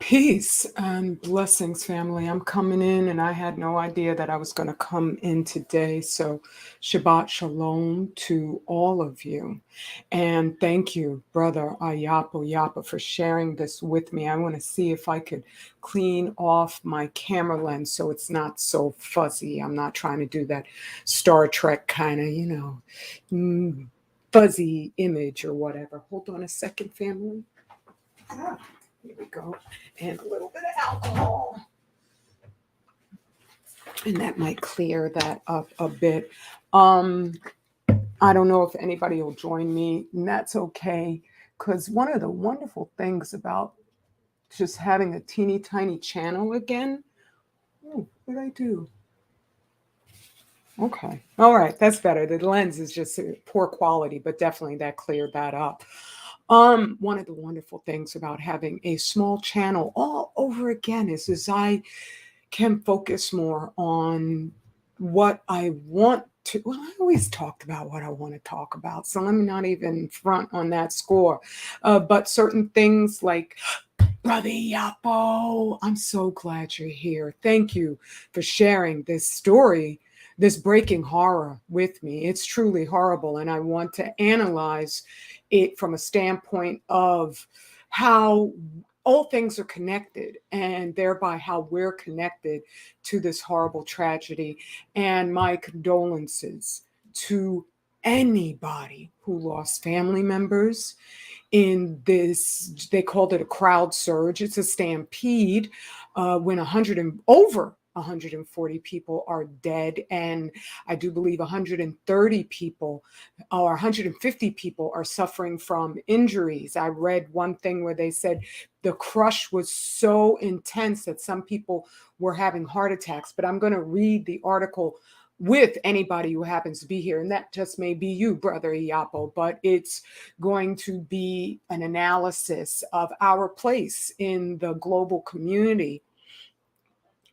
Peace and blessings, family. I'm coming in, and I had no idea that I was going to come in today. So, Shabbat Shalom to all of you. And thank you, Brother Ayapo Yapa, for sharing this with me. I want to see if I could clean off my camera lens so it's not so fuzzy. I'm not trying to do that Star Trek kind of, fuzzy image or whatever. Hold on a second, family. Ah, here we go. And a little bit of alcohol. And that might clear that up a bit. Um, I don't know if anybody will join me, and that's okay. Because one of the wonderful things about just having a teeny tiny channel again. Oh, what did I do? Okay. All right. That's better. The lens is just poor quality, but definitely that cleared that up. One of the wonderful things about having a small channel all over again is I can focus more on what I want to. Well, I always talked about what I want to talk about, so let me not even front on that score. But certain things like Brother Yapo, I'm so glad you're here. Thank you for sharing this story, this breaking horror with me. It's truly horrible, and I want to analyze it from a standpoint of how all things are connected and thereby how we're connected to this horrible tragedy. And my condolences to anybody who lost family members in this. They called it a crowd surge. It's a stampede when 100 and over 140 people are dead, and I do believe 130 people or 150 people are suffering from injuries. I read one thing where they said the crush was so intense that some people were having heart attacks. But I'm going to read the article with anybody who happens to be here, and that just may be you, Brother Iapo, but it's going to be an analysis of our place in the global community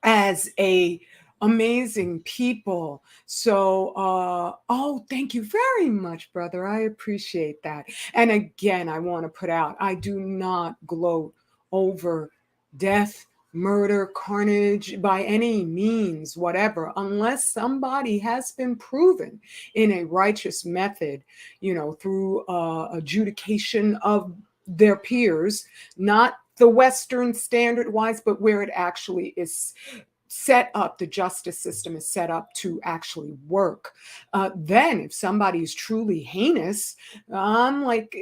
as a amazing people. So oh, thank you very much, brother. I appreciate that. And again, I want to put out, I do not gloat over death, murder, carnage by any means whatever, unless somebody has been proven in a righteous method, through adjudication of their peers, not the Western standard wise, but where it actually is set up, the justice system is set up to actually work. Then, if somebody is truly heinous, I'm like,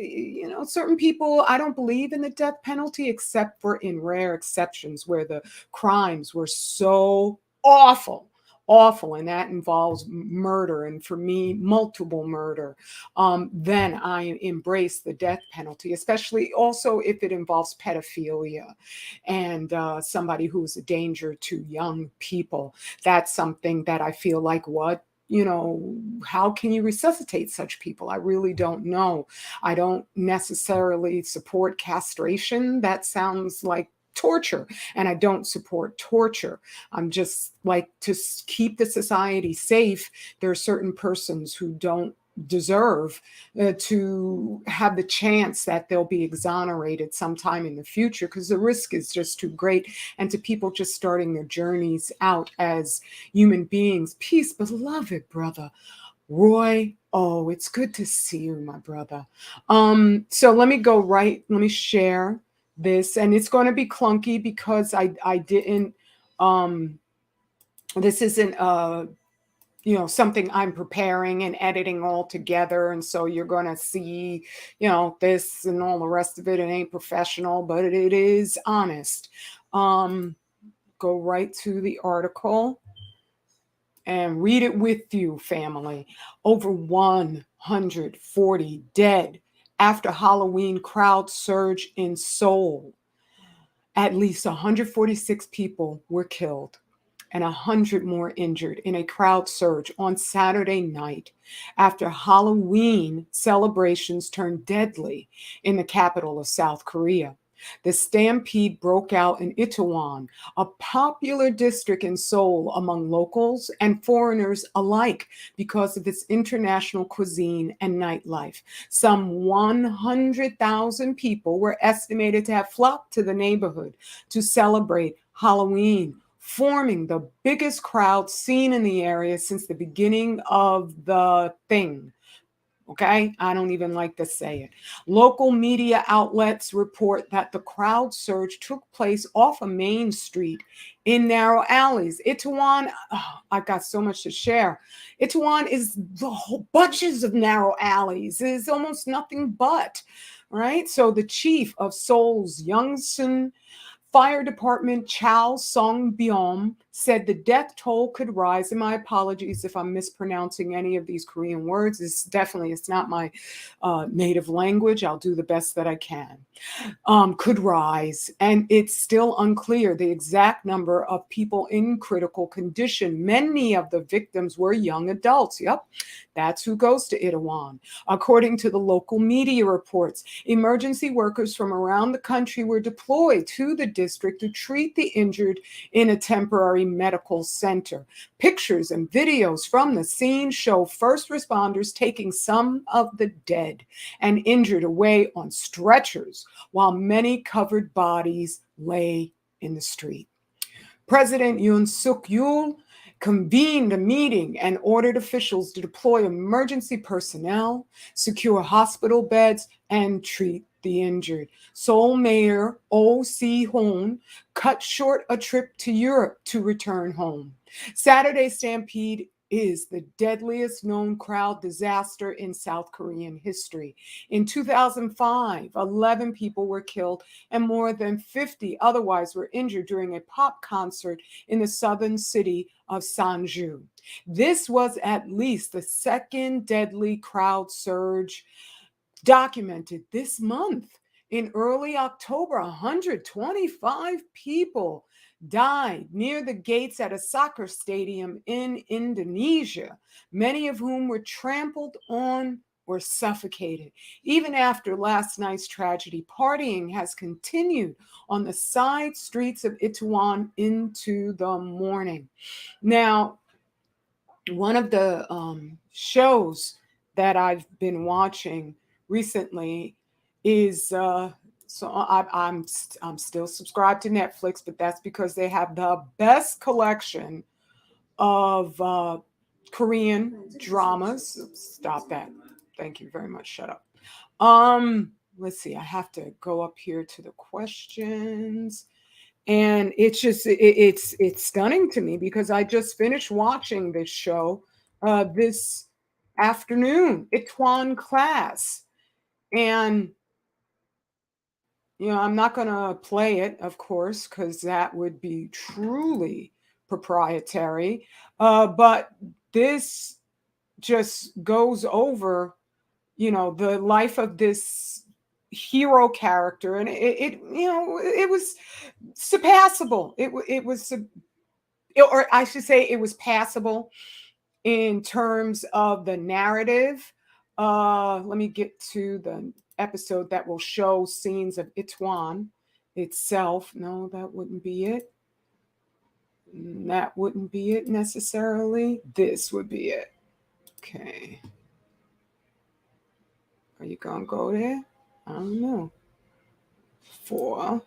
certain people, I don't believe in the death penalty except for in rare exceptions where the crimes were so awful. Awful, and that involves murder, and for me, multiple murder. Then I embrace the death penalty, especially also if it involves pedophilia and somebody who's a danger to young people. That's something that I feel like, how can you resuscitate such people? I really don't know. I don't necessarily support castration. That sounds like torture, and I don't support torture. I'm just like, to keep the society safe, there are certain persons who don't deserve to have the chance that they'll be exonerated sometime in the future, because the risk is just too great. And to people just starting their journeys out as human beings. Peace, beloved brother Roy. Oh, it's good to see you, my brother. So let me share this, and it's going to be clunky because I didn't this isn't something I'm preparing and editing all together. And so you're going to see, this and all the rest of it. It ain't professional, but it is honest. Go right to the article and read it with you, family. Over 140 dead after Halloween crowd surge in Seoul. At least 146 people were killed and 100 more injured in a crowd surge on Saturday night after Halloween celebrations turned deadly in the capital of South Korea. The stampede broke out in Itaewon, a popular district in Seoul among locals and foreigners alike because of its international cuisine and nightlife. Some 100,000 people were estimated to have flocked to the neighborhood to celebrate Halloween, forming the biggest crowd seen in the area since the beginning of the thing. Okay, I don't even like to say it. Local media outlets report that the crowd surge took place off a main street in narrow alleys. Itaewon, oh, I've got so much to share. Itaewon is the whole bunches of narrow alleys. It's almost nothing but, right? So the chief of Seoul's Yongsan Fire Department Chow Song-byom said the death toll could rise, and my apologies if I'm mispronouncing any of these Korean words. It's not my native language. I'll do the best that I can. Could rise, and it's still unclear the exact number of people in critical condition. Many of the victims were young adults. Yep, that's who goes to Itaewon. According to the local media reports, emergency workers from around the country were deployed to the district to treat the injured in a temporary medical center. Pictures and videos from the scene show first responders taking some of the dead and injured away on stretchers, while many covered bodies lay in the street. President Yoon Suk-yeol convened a meeting and ordered officials to deploy emergency personnel, secure hospital beds, and treat the injured. Seoul Mayor Oh Si-hoon cut short a trip to Europe to return home. Saturday's stampede is the deadliest known crowd disaster in South Korean history. In 2005, 11 people were killed and more than 50 otherwise were injured during a pop concert in the southern city of Sanju. This was at least the second deadly crowd surge documented this month. In early October, 125 people died near the gates at a soccer stadium in Indonesia, many of whom were trampled on or suffocated. Even after last night's tragedy, partying has continued on the side streets of Itaewon into the morning. Now, one of the shows that I've been watching recently is I'm still subscribed to Netflix, but that's because they have the best collection of Korean dramas. Stop that. Thank you very much. Shut up. Let's see. I have to go up here to the questions. And it's just it's stunning to me because I just finished watching this show this afternoon, Ituan Class. And I'm not going to play it, of course, because that would be truly proprietary. But this just goes over, the life of this hero character, and it was surpassable. It was, or I should say, it was passable in terms of the narrative. Let me get to the episode that will show scenes of Ituan itself. No, that wouldn't be it. That wouldn't be it necessarily. This would be it. Okay. Are you gonna go there? I don't know. 4.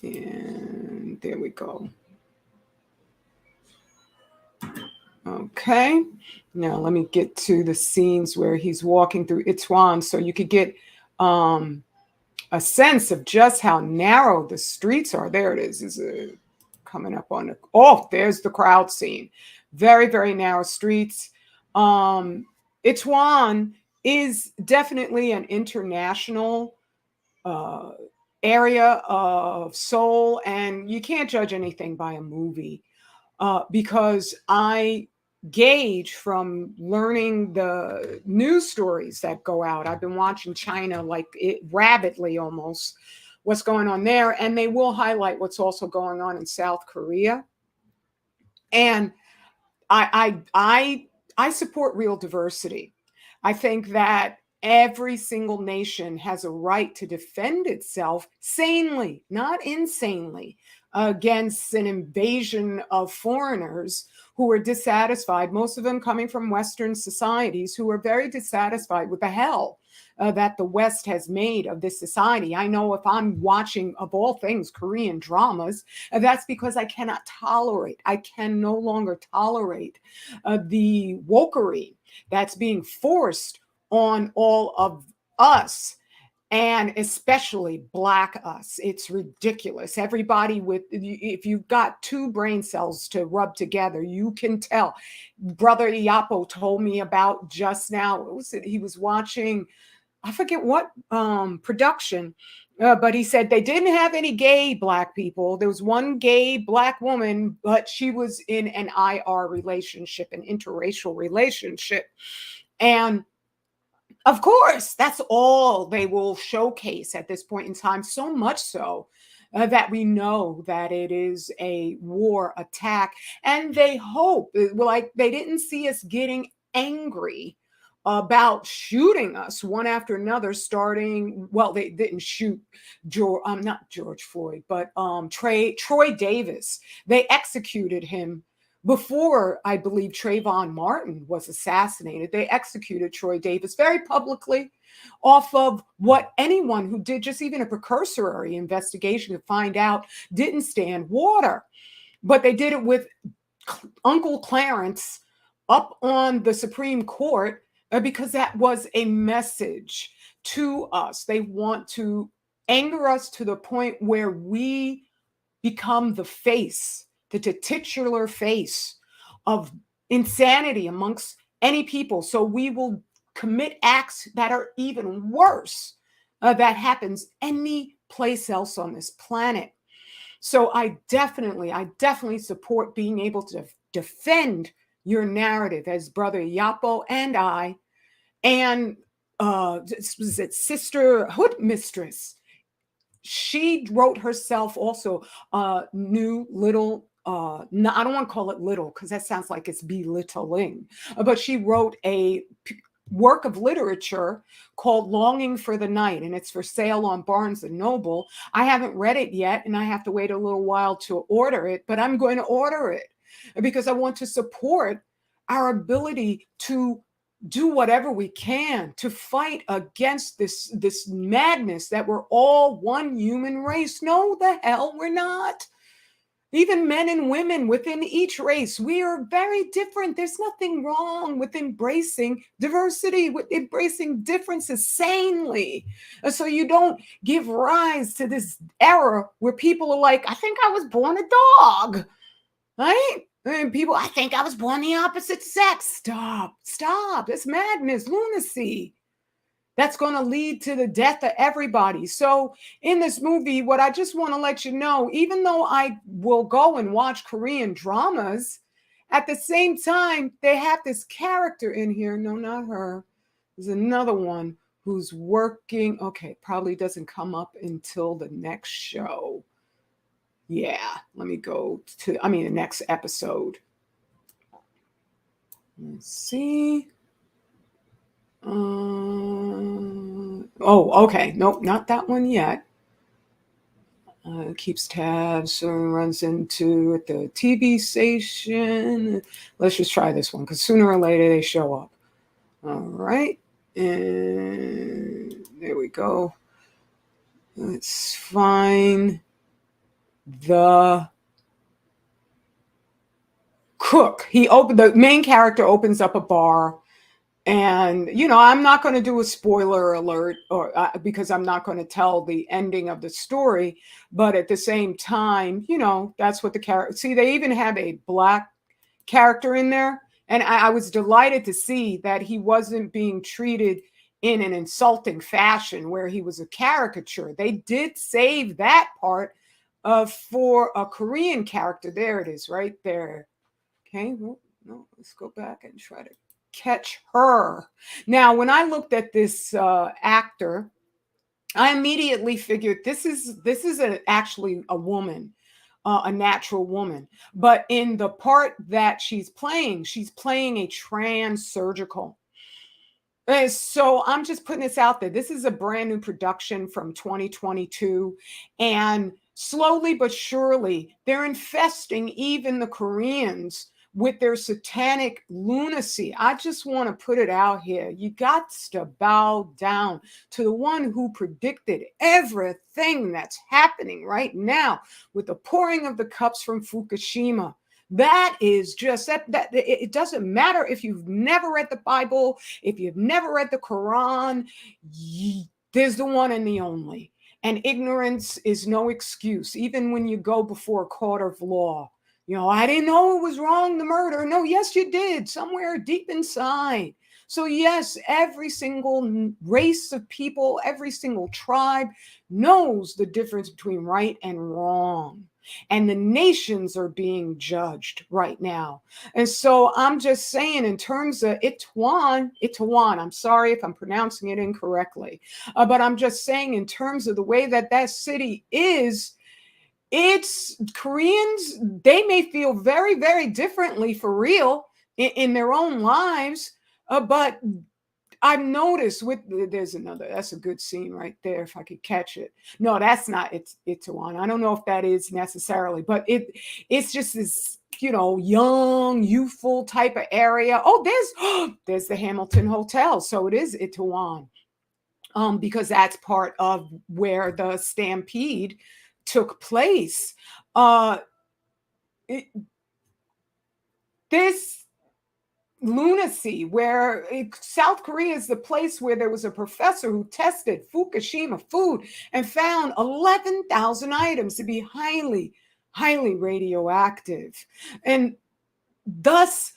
And there we go. Okay. Now let me get to the scenes where he's walking through Ituan so you could get a sense of just how narrow the streets are. There it is. Coming up on there's the crowd scene. Very, very narrow streets. Ituan is definitely an international area of Seoul, and you can't judge anything by a movie because I gauge from learning the news stories that go out. I've been watching China like it rabidly almost, what's going on there, and they will highlight what's also going on in South Korea. And I support real diversity. I think that every single nation has a right to defend itself sanely, not insanely, against an invasion of foreigners who are dissatisfied, most of them coming from Western societies, who are very dissatisfied with the hell that the West has made of this society. I know if I'm watching, of all things, Korean dramas, that's because I can no longer tolerate the wokery that's being forced on all of us, and especially Black us. It's ridiculous. Everybody if you've got two brain cells to rub together, you can tell. Brother Iapo told me about just now, what was it? He was watching, I forget what production, but he said they didn't have any gay Black people. There was one gay Black woman, but she was in an IR relationship, an interracial relationship. And of course, that's all they will showcase at this point in time, so much so that we know that it is a war attack. And they hope, like, they didn't see us getting angry about shooting us one after another, starting, well, they didn't shoot not George Floyd, but Troy Davis. They executed him before, I believe, Trayvon Martin was assassinated. They executed Troy Davis very publicly off of what anyone who did just even a precursory investigation to find out didn't stand water. But they did it with Uncle Clarence up on the Supreme Court because that was a message to us. They want to anger us to the point where we become the face, the titular face of insanity amongst any people. So we will commit acts that are even worse that happens any place else on this planet. So I definitely support being able to defend your narrative, as Brother Yapo and I, and was it Sister Hood Mistress. She wrote herself also new little, no, I don't want to call it little because that sounds like it's belittling, but she wrote a work of literature called Longing for the Night, and it's for sale on Barnes and Noble. I haven't read it yet, and I have to wait a little while to order it, but I'm going to order it because I want to support our ability to do whatever we can to fight against this madness that we're all one human race. No, the hell we're not. Even men and women within each race, we are very different. There's nothing wrong with embracing diversity, with embracing differences sanely. So you don't give rise to this era where people are like, I think I was born a dog, right? And people, I think I was born the opposite sex. Stop. It's madness, lunacy. That's going to lead to the death of everybody. So in this movie, what I just want to let you know, even though I will go and watch Korean dramas, at the same time, they have this character in here. No, not her. There's another one who's working. Okay, probably doesn't come up until the next show. Yeah, let me go to, the next episode. Let's see. Okay. Nope, not that one yet. Keeps tabs, so runs into at the TV station. Let's just try this one because sooner or later they show up. All right. And there we go. Let's find the cook. The main character opens up a bar, and I'm not going to do a spoiler alert or because I'm not going to tell the ending of the story, but at the same time, that's what the character. See, they even have a Black character in there, and I was delighted to see that he wasn't being treated in an insulting fashion where he was a caricature. They did save that part for a Korean character. There it is, right there. Okay, well, no, let's go back and try to catch her. Now, when I looked at this actor, I immediately figured this is actually a woman, a natural woman. But in the part that she's playing a trans surgical. So I'm just putting this out there. This is a brand new production from 2022. And slowly but surely, they're infesting even the Koreans with their satanic lunacy. I just want to put it out here. You got to bow down to the one who predicted everything that's happening right now with the pouring of the cups from Fukushima. That is just that it doesn't matter if you've never read the Bible, if you've never read the Quran, there's the one and the only. And ignorance is no excuse, even when you go before a court of law. I didn't know it was wrong, the murder. No, yes, you did, somewhere deep inside. So, yes, every single race of people, every single tribe knows the difference between right and wrong. And the nations are being judged right now. And so I'm just saying, in terms of Itaewon, I'm sorry if I'm pronouncing it incorrectly, but I'm just saying, in terms of the way that that city is, it's Koreans, they may feel very, very differently for real in their own lives, but I've noticed there's another, that's a good scene right there, if I could catch it. No, that's not it's one. I don't know if that is necessarily, but it's just this, young, youthful type of area. Oh, there's the Hamilton Hotel. So it is Itaewon. Because that's part of where the Stampede took place. Uh this lunacy where South Korea is the place where there was a professor who tested Fukushima food and found 11,000 items to be highly, highly radioactive. And thus,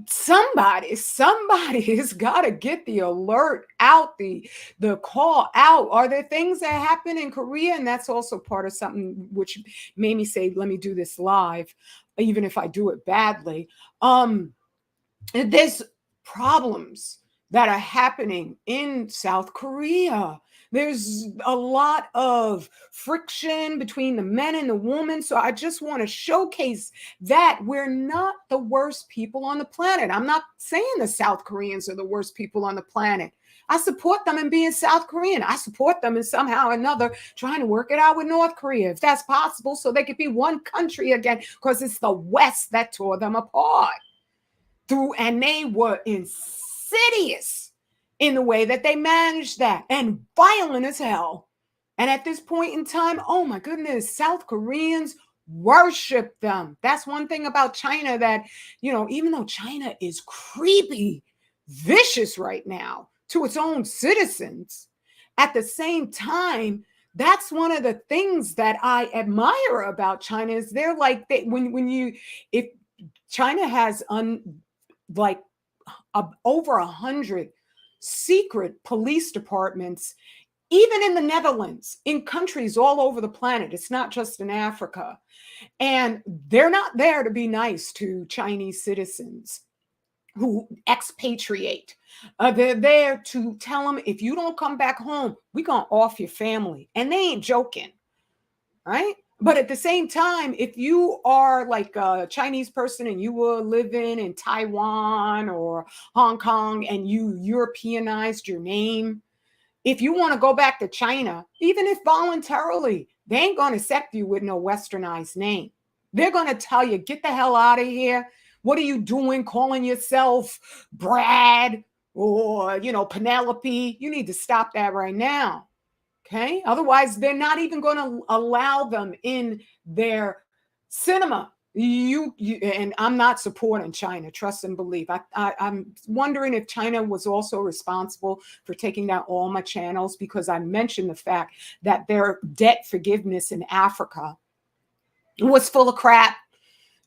somebody has got to get the alert out, the call out. Are there things that happen in Korea? And that's also part of something which made me say, let me do this live, even if I do it badly. There's problems that are happening in South Korea. There's a lot of friction between the men and the women. So I just want to showcase that we're not the worst people on the planet. I'm not saying the South Koreans are the worst people on the planet. I support them in being South Korean. I support them in somehow or another trying to work it out with North Korea, if that's possible, so they could be one country again, because it's the West that tore them apart. And they were insidious in the way that they managed that, and violent as hell. And at this point in time, oh my goodness, South Koreans worship them. That's one thing about China that, even though China is creepy, vicious right now to its own citizens, at the same time, that's one of the things that I admire about China is they're like, if China has over 100 secret police departments, even in the Netherlands, in countries all over the planet. It's not just in Africa. And they're not there to be nice to Chinese citizens who expatriate. They're there to tell them, if you don't come back home, we're going to off your family. And they ain't joking, right? But at the same time, if you are like a Chinese person and you were living in Taiwan or Hong Kong and you Europeanized your name, if you want to go back to China, even if voluntarily, they ain't going to accept you with no westernized name. They're going to tell you, get the hell out of here. What are you doing calling yourself Brad or, Penelope? You need to stop that right now. Okay. Otherwise, they're not even going to allow them in their cinema. And I'm not supporting China, trust and believe. I'm wondering if China was also responsible for taking down all my channels, because I mentioned the fact that their debt forgiveness in Africa was full of crap.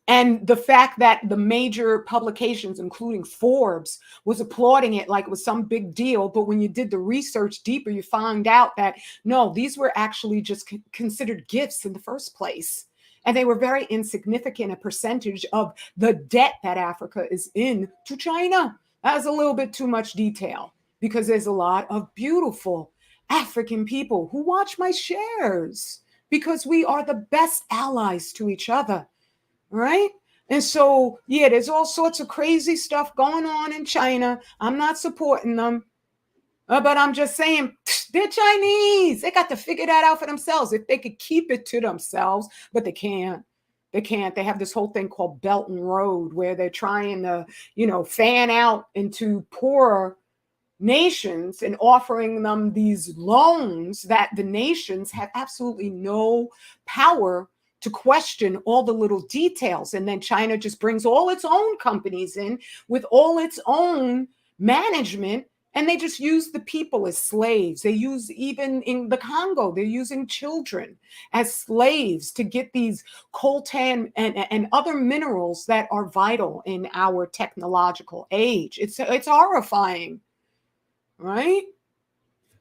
And the fact that the major publications, including Forbes, was applauding it like it was some big deal. But when you did the research deeper, you found out that no, these were actually just considered gifts in the first place. And they were very insignificant, a percentage of the debt that Africa is in to China. That's a little bit too much detail, because there's a lot of beautiful African people who watch my shares, because we are the best allies to each other. Right? And so, yeah, there's all sorts of crazy stuff going on in China. I'm not supporting them, but I'm just saying they're Chinese. They got to figure that out for themselves. If they could keep it to themselves, but they can't. They can't. They have this whole thing called Belt and Road where they're trying to, fan out into poorer nations and offering them these loans that the nations have absolutely no power to question all the little details. And then China just brings all its own companies in with all its own management, and they just use the people as slaves. They use, even in the Congo, they're using children as slaves to get these coltan and other minerals that are vital in our technological age. It's horrifying, right?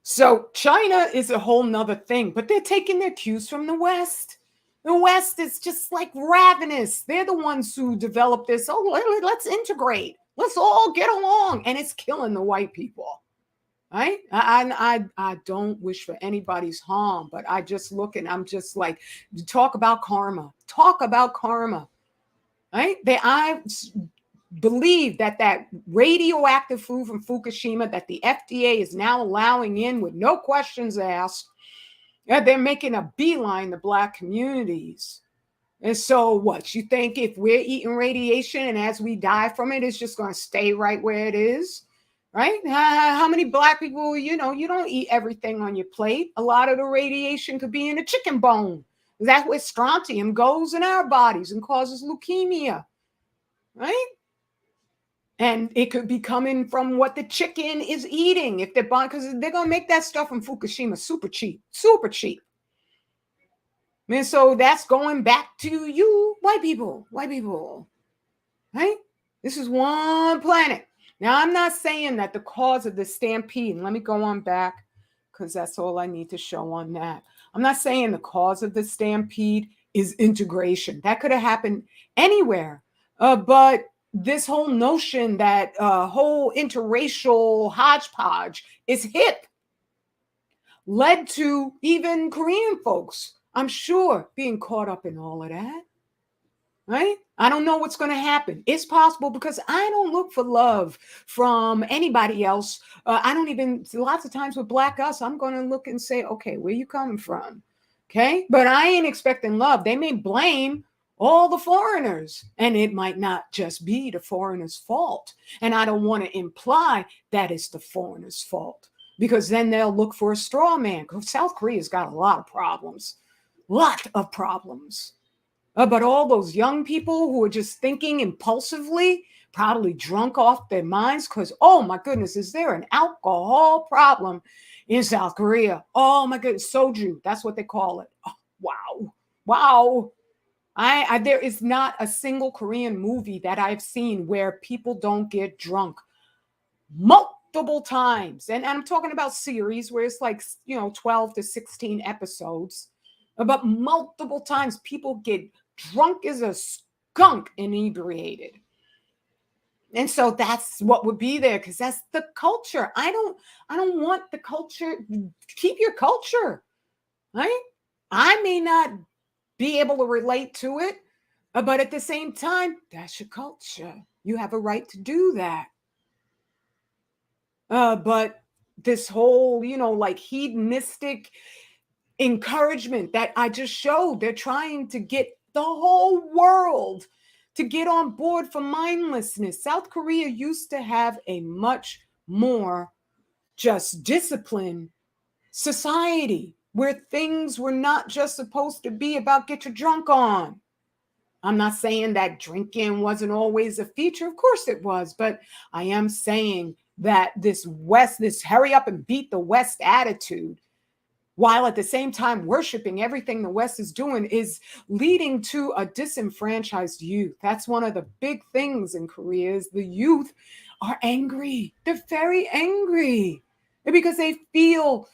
So China is a whole nother thing, but they're taking their cues from the West. The West is just like ravenous. They're the ones who developed this. Oh, let's integrate. Let's all get along. And it's killing the white people. Right? I don't wish for anybody's harm, but I just look and I'm just like, talk about karma. Talk about karma. Right? I believe that radioactive food from Fukushima that the FDA is now allowing in with no questions asked, they're making a beeline to Black communities. And so what? You think if we're eating radiation and as we die from it, it's just going to stay right where it is? Right? How many Black people, you don't eat everything on your plate. A lot of the radiation could be in a chicken bone. That's where strontium goes in our bodies and causes leukemia. Right? And it could be coming from what the chicken is eating if they're buying, because they're going to make that stuff from Fukushima super cheap, super cheap. And so that's going back to you, white people, right? This is one planet. Now, I'm not saying that the cause of the stampede, and let me go on back because that's all I need to show on that. I'm not saying the cause of the stampede is integration. That could have happened anywhere. But this whole notion that whole interracial hodgepodge is hip led to even Korean folks, I'm sure, being caught up in all of that. Right? I don't know what's going to happen. It's possible because I don't look for love from anybody else. I don't even, lots of times with Black us, I'm going to look and say, okay, where you coming from? Okay. But I ain't expecting love. They may blame all the foreigners, and it might not just be the foreigners' fault. And I don't want to imply that it's the foreigners' fault, because then they'll look for a straw man. Because South Korea's got a lot of problems. But all those young people who are just thinking impulsively, probably drunk off their minds, because, oh my goodness, is there an alcohol problem in South Korea? Oh my goodness, soju, that's what they call it. Oh, wow. There is not a single Korean movie that I've seen where people don't get drunk multiple times. And I'm talking about series where it's like, 12 to 16 episodes. But multiple times people get drunk as a skunk, inebriated. And so that's what would be there, because that's the culture. I don't want the culture. Keep your culture, right? I may not be able to relate to it, but at the same time, that's your culture. You have a right to do that. But this whole, like hedonistic encouragement that I just showed, they're trying to get the whole world to get on board for mindlessness. South Korea used to have a much more just disciplined society where things were not just supposed to be about get your drunk on. I'm not saying that drinking wasn't always a feature. Of course it was. But I am saying that this hurry up and beat the West attitude, while at the same time worshiping everything the West is doing, is leading to a disenfranchised youth. That's one of the big things in Korea, is the youth are angry. They're very angry because they feel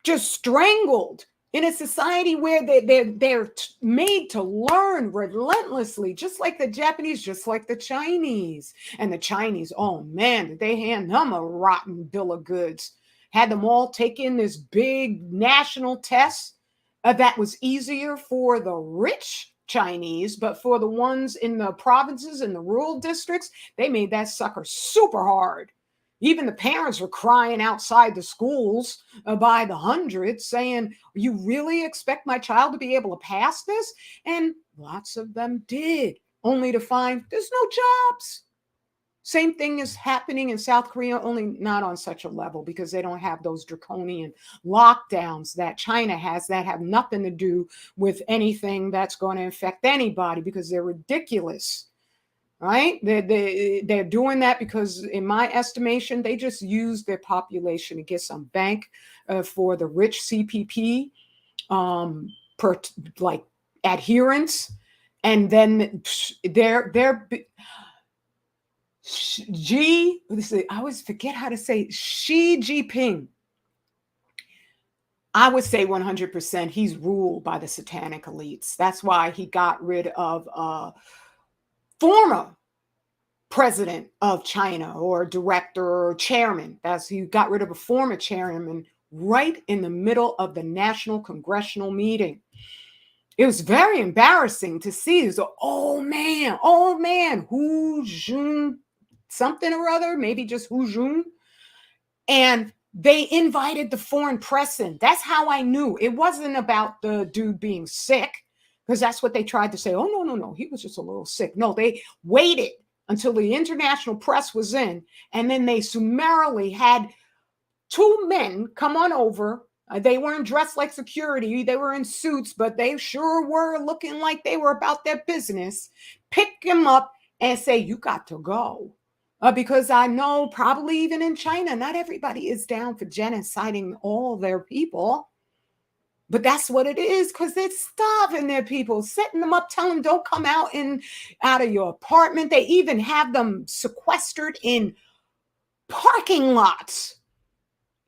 just strangled in a society where they're made to learn relentlessly, just like the Japanese, just like the Chinese. And the Chinese, oh man, did they hand them a rotten bill of goods. Had them all take in this big national test that was easier for the rich Chinese, but for the ones in the provinces and the rural districts, they made that sucker super hard. Even the parents were crying outside the schools by the hundreds saying, you really expect my child to be able to pass this? And lots of them did, only to find there's no jobs. Same thing is happening in South Korea, only not on such a level because they don't have those draconian lockdowns that China has that have nothing to do with anything that's going to affect anybody because they're ridiculous. Right? They're doing that because, in my estimation, they just use their population to get some bank for the rich CPP like adherence, and then they're I always forget how to say Xi Jinping. I would say 100% he's ruled by the satanic elites. That's why he got rid of former president of China or director or chairman. He got rid of a former chairman right in the middle of the national congressional meeting. It was very embarrassing to see. It was old man, Hu Jun, something or other, maybe just Hu Jun. And they invited the foreign press in. That's how I knew. It wasn't about the dude being sick, because that's what they tried to say. Oh, no. He was just a little sick. No, they waited until the international press was in, and then they summarily had two men come on over. They weren't dressed like security. They were in suits, but they sure were looking like they were about their business. Pick him up and say, you got to go. Because I know probably even in China, not everybody is down for genociding all their people. But that's what it is, because they're starving their people, setting them up, telling them don't come out of your apartment. They even have them sequestered in parking lots.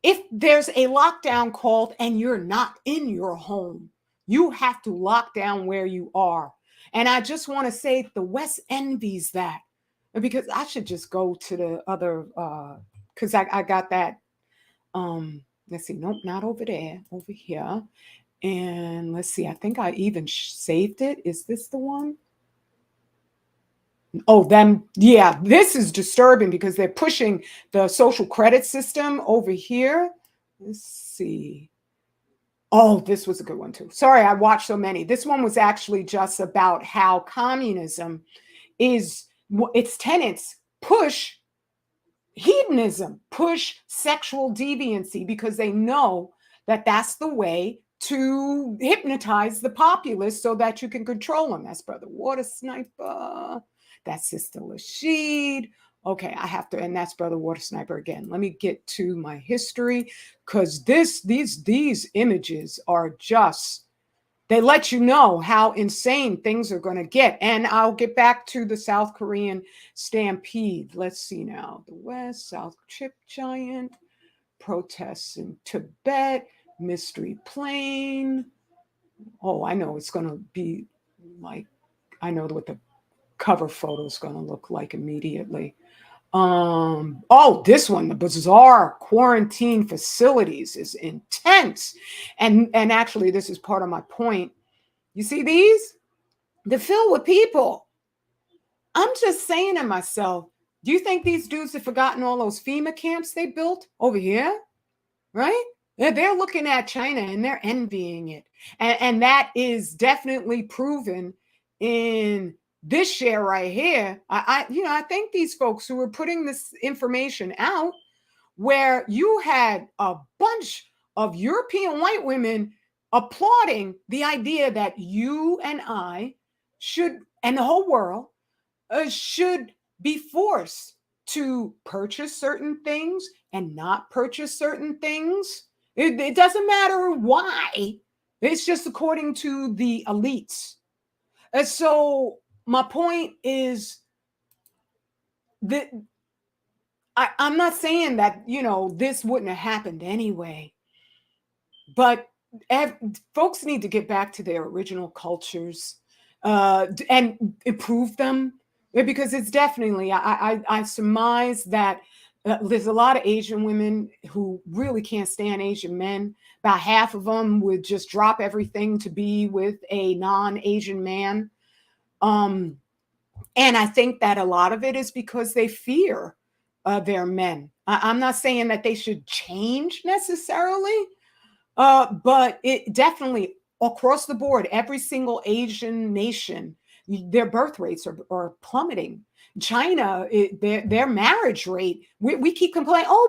If there's a lockdown called and you're not in your home, you have to lock down where you are. And I just want to say the West envies that, because I should just go to the other, because I got that. Let's see. Nope, not over there, over here. And let's see. I think I even saved it. Is this the one? Oh, them. Yeah, this is disturbing because they're pushing the social credit system over here. Let's see. Oh, this was a good one too. Sorry, I watched so many. This one was actually just about how communism is, its tenets push hedonism, push sexual deviancy, because they know that that's the way to hypnotize the populace so that you can control them. That's Brother Water Sniper. That's Sister Lashid. Okay, I have to, and that's Brother Water Sniper again. Let me get to my history, because these images are just, they let you know how insane things are going to get. And I'll get back to the South Korean stampede. Let's see now. The West, South Chip Giant, protests in Tibet, Mystery Plane. Oh, I know it's going to be like, I know what the cover photo is going to look like immediately. Oh, this one, the bizarre quarantine facilities, is intense. And actually, this is part of my point. You see these? They're filled with people. I'm just saying to myself, do you think these dudes have forgotten all those FEMA camps they built over here? Right? They're looking at China and they're envying it. And that is definitely proven in this share right here. I think these folks who were putting this information out, where you had a bunch of European white women applauding the idea that you and I should, and the whole world, should be forced to purchase certain things and not purchase certain things. It doesn't matter why. It's just according to the elites. And so my point is that I'm not saying that, this wouldn't have happened anyway, but folks need to get back to their original cultures and improve them, because it's definitely, I surmise that there's a lot of Asian women who really can't stand Asian men. About half of them would just drop everything to be with a non-Asian man. Um, and I think that a lot of it is because they fear their men. I'm not saying that they should change necessarily, but it definitely across the board, every single Asian nation, their birth rates are plummeting. China, their marriage rate, we keep complaining, oh,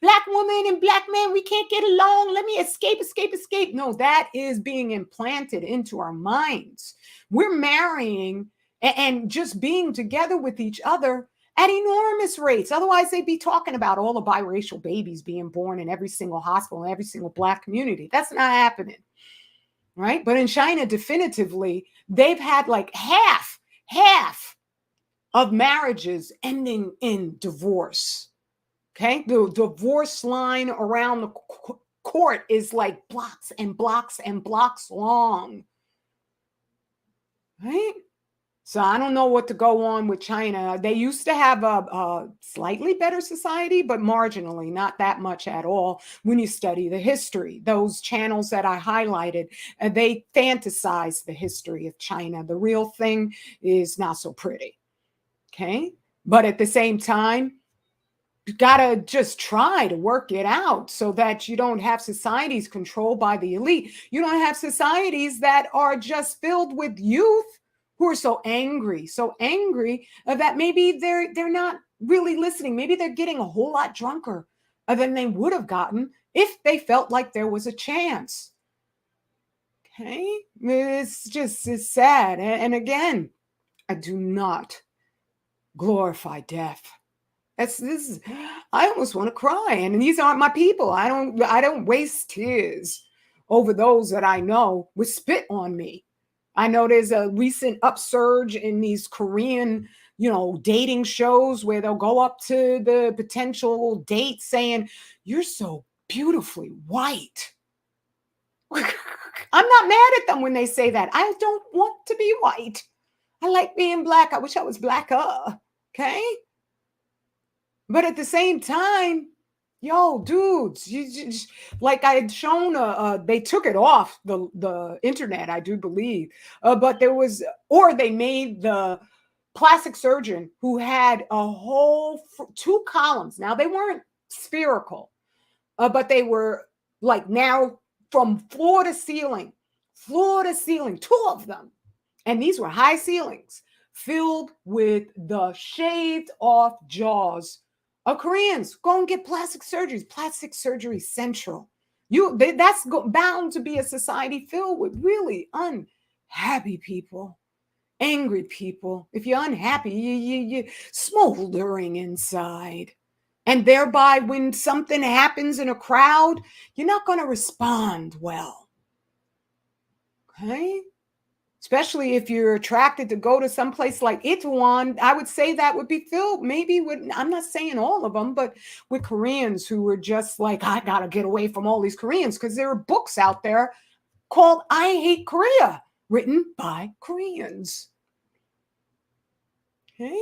black woman and black man, we can't get along. Let me escape, escape, escape. No, that is being implanted into our minds. We're marrying and just being together with each other at enormous rates. Otherwise, they'd be talking about all the biracial babies being born in every single hospital, in every single black community. That's not happening, right? But in China, definitively, they've had like half of marriages ending in divorce. Okay, the divorce line around the court is like blocks and blocks and blocks long, right? So I don't know what to go on with China. They used to have a slightly better society, but marginally, not that much at all. When you study the history, those channels that I highlighted, they fantasize the history of China. The real thing is not so pretty. Okay. But at the same time, you got to just try to work it out so that you don't have societies controlled by the elite. You don't have societies that are just filled with youth who are so angry that maybe they're not really listening. Maybe they're getting a whole lot drunker than they would have gotten if they felt like there was a chance. Okay, it's sad. And again, I do not glorify death. I almost want to cry, and these aren't my people. I don't waste tears over those that I know would spit on me. I know there's a recent upsurge in these Korean, dating shows where they'll go up to the potential date saying, "You're so beautifully white." I'm not mad at them when they say that. I don't want to be white. I like being black. I wish I was blacker. Okay. But at the same time, yo, dudes, you just, like I had shown, they took it off the internet, I do believe, but or they made the plastic surgeon who had a whole 2 columns. Now they weren't spherical, but they were like now from floor to ceiling, 2 of them, and these were high ceilings filled with the shaved off jaws of Koreans. Go and get plastic surgeries. Plastic surgery central. That's bound to be a society filled with really unhappy people, angry people. If you're unhappy, you're smoldering inside. And thereby, when something happens in a crowd, you're not going to respond well. Okay? Especially if you're attracted to go to some place like Itaewon, I would say that would be filled maybe with, I'm not saying all of them, but with Koreans who were just like, I got to get away from all these Koreans, because there are books out there called I Hate Korea, written by Koreans. Okay.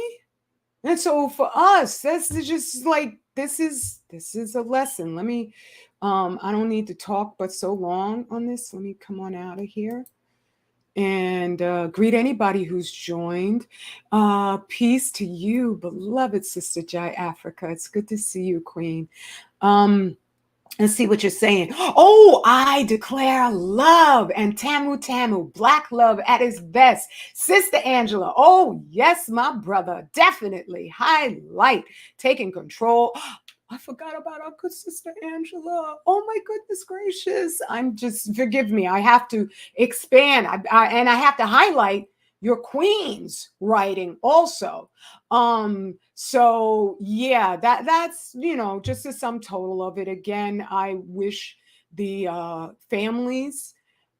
And so for us, this is just like, this is a lesson. Let me, I don't need to talk but so long on this. Let me come on out of here and greet anybody who's joined. Peace to you, beloved Sister Jai Africa. It's good to see you, Queen. And see what you're saying. Oh, I declare love and Tamu Tamu, black love at its best. Sister Angela, oh yes, my brother, definitely highlight, taking control. I forgot about our good Sister Angela. Oh my goodness gracious. Forgive me. I have to expand and I have to highlight your Queen's writing also. So yeah, that's, just the sum total of it. Again, I wish the families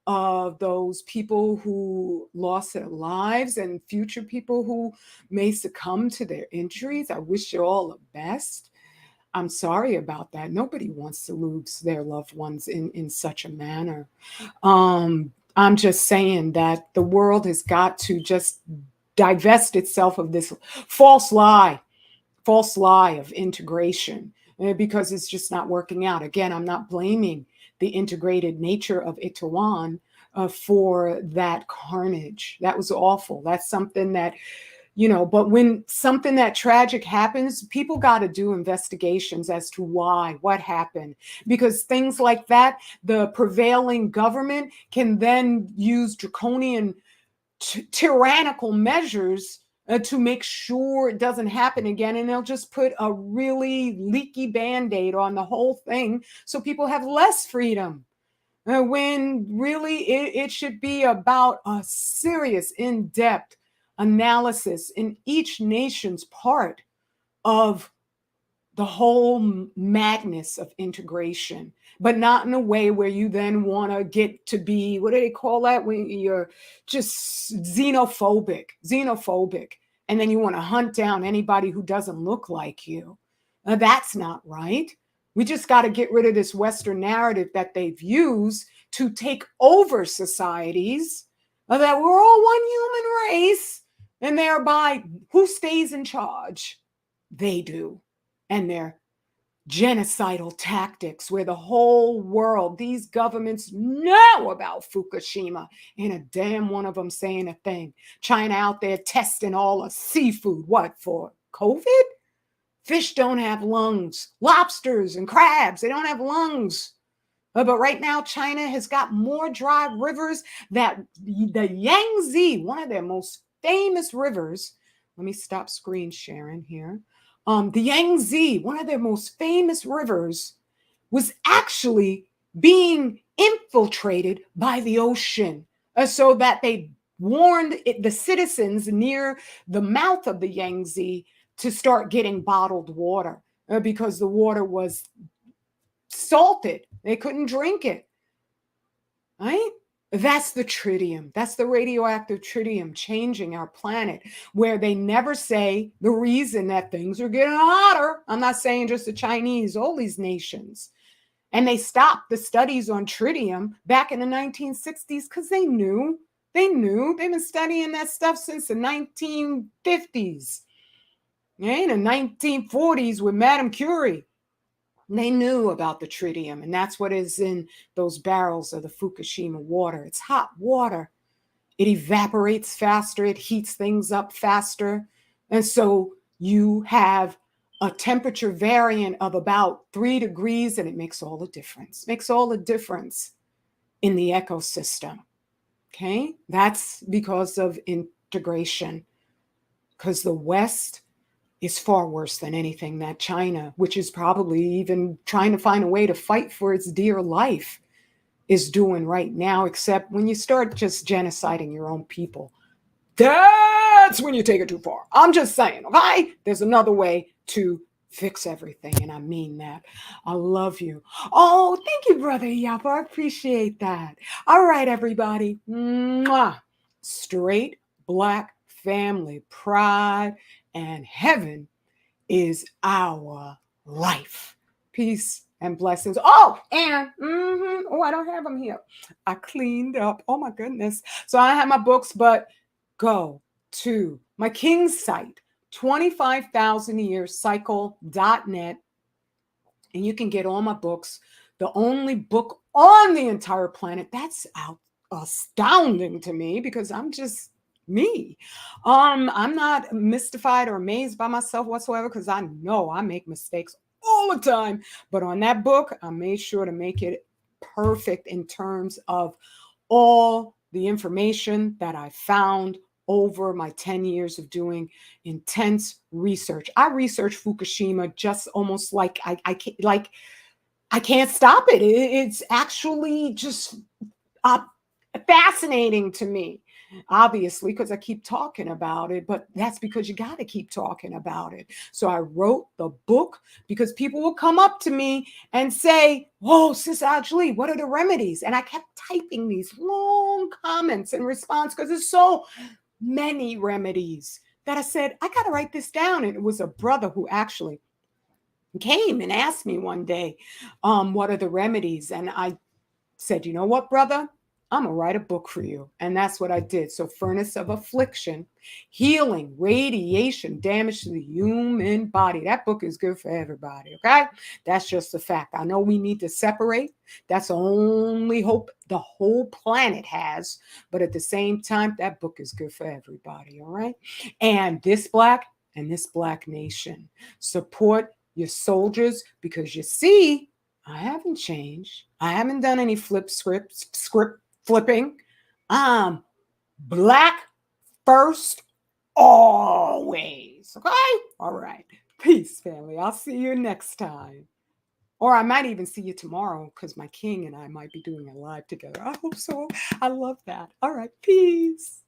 of those people who lost their lives and future people who may succumb to their injuries, I wish you all the best. I'm sorry about that. Nobody wants to lose their loved ones in such a manner. I'm just saying that the world has got to just divest itself of this false lie of integration, because it's just not working out. Again, I'm not blaming the integrated nature of Itaewon, for that carnage. That was awful. That's something that, but when something that tragic happens, people got to do investigations as to why, what happened, because things like that, the prevailing government can then use draconian tyrannical measures to make sure it doesn't happen again. And they'll just put a really leaky Band-Aid on the whole thing so people have less freedom. When really it should be about a serious, in-depth analysis in each nation's part of the whole madness of integration, but not in a way where you then want to get to be, what do they call that? When you're just xenophobic, and then you want to hunt down anybody who doesn't look like you. That's not right. We just got to get rid of this Western narrative that they've used to take over societies, that we're all one human race, and thereby who stays in charge? They do. And their genocidal tactics, where the whole world, these governments know about Fukushima, and a damn one of them saying a thing. China out there testing all the seafood. What for? COVID? Fish don't have lungs. Lobsters and crabs, they don't have lungs. But right now, China has got more dry rivers that the Yangtze, one of their most famous rivers. Let me stop screen sharing here. The Yangtze, one of their most famous rivers, was actually being infiltrated by the ocean, so that they warned the citizens near the mouth of the Yangtze to start getting bottled water, because the water was salted. They couldn't drink it, right? That's the tritium. That's the radioactive tritium changing our planet, where they never say the reason that things are getting hotter. I'm not saying just the Chinese, all these nations. And they stopped the studies on tritium back in the 1960s because they knew. They've been studying that stuff since the 1950s. In the 1940s with Madame Curie. They knew about the tritium, and that's what is in those barrels of the Fukushima water. It's hot water. It evaporates faster. It heats things up faster. And so you have a temperature variant of about 3 degrees, and it makes all the difference. Makes all the difference in the ecosystem. Okay? That's because of integration. Because the West is far worse than anything that China, which is probably even trying to find a way to fight for its dear life, is doing right now, except when you start just genociding your own people. That's when you take it too far. I'm just saying, okay? There's another way to fix everything, and I mean that. I love you. Oh, thank you, Brother Yapa. I appreciate that. All right, everybody. Mwah. Straight Black family pride and heaven is our life. Peace and blessings. Oh, and I don't have them here. I cleaned up. Oh my goodness. So I have my books, but go to my King's site, 25,000yearcycle.net, and you can get all my books. The only book on the entire planet that's astounding to me, because I'm just me. I'm not mystified or amazed by myself whatsoever, because I know I make mistakes all the time. But on that book, I made sure to make it perfect in terms of all the information that I found over my 10 years of doing intense research. I research Fukushima just almost like I can't stop it. It's actually just fascinating to me. Obviously, because I keep talking about it, but that's because you got to keep talking about it. So I wrote the book because people will come up to me and say, "Oh, Sis Ajli, what are the remedies?" And I kept typing these long comments in response because there's so many remedies that I said, I got to write this down. And it was a brother who actually came and asked me one day, what are the remedies? And I said, you know what, brother? I'm going to write a book for you. And that's what I did. So, Furnace of Affliction, Healing, Radiation, Damage to the Human Body. That book is good for everybody. Okay. That's just a fact. I know we need to separate. That's the only hope the whole planet has. But at the same time, that book is good for everybody. All right. And this Black and this Black nation, support your soldiers, because you see, I haven't changed. I haven't done any script flipping. I'm Black first always. Okay? All right. Peace, family. I'll see you next time. Or I might even see you tomorrow, because my king and I might be doing a live together. I hope so. I love that. All right. Peace.